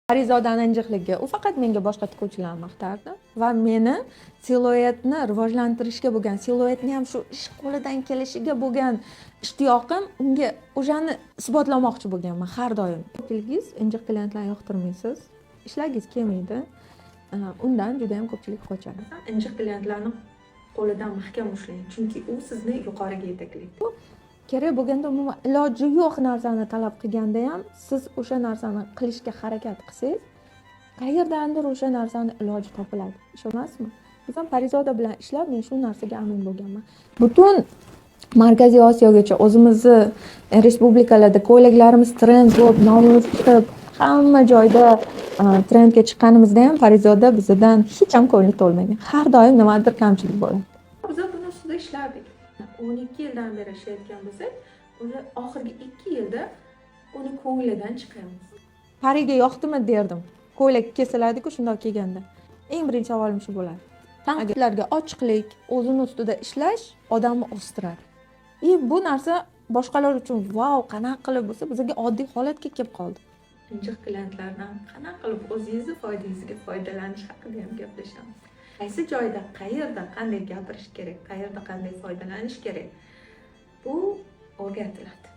Parizodani injiqligi, u faqat menga boshqa tikuvchilar maqtardi va meni siluetni rivojlantirishga bo'lgan, siluetni ham shu ish qo'lidan kelishiga bo'lgan ishtiyoqim unga o'shani isbotlamoqchi bo'lganman har doim. Ko'pchiligingiz injiq klientlarni yoqtirmaysiz, ishlagingiz kelmaydi. Undan juda ham ko'pchilik qochadi. Injiq klientlarni qo'lidan mahkam ushlang, chunki u sizni yuqoriga yetaklaydi. Kerak bo'lganda umuman iloji yo'q narsani talab qilganda ham siz o'sha narsani qilishga harakat qilsangiz, qayerdandir o'sha narsani iloji topiladi. Ishonasizmi? Biz ham Parizoda bilan ishlab, men shu narsaga amin bo'lganman. Butun Markaziy Osiyogacha o'zimizni respublikalarda ko'ylaklarimiz trend bo'lib, nomimiz chiqib, hamma joyda trendga chiqqanimizda ham Parizoda bizdan hech ham ko'ngli to'lmagan. Har doim nimadir kamchilik bo'ladi. Biz buni ustida ishlardik. 12 yildan beri ishlayotgan bo'lsak, o'sha oxirgi 2 yilda uni ko'nglidan chiqamiz. Pariga yoqdimi derdim. Ko'ylak kesiladi-ku shundoq kelganda. Eng birinchi savolim shu bo'ladi. Tanqidlarga ochiqlik, o'zini ustida ishlash odamni o'stiradi. Bu narsa boshqalar uchun vau, qanaqa qilib bo'lsa, bizga oddiy holatga kelib qoldi. Injiq klientlardan qanaqa qilib o'zingizni foydangizga foydalanish haqida ham gaplashamiz. Qaysi joyda, qayerda qanday gapirish kerak, qayerda qanday foydalanish kerak, bu o'rgatiladi.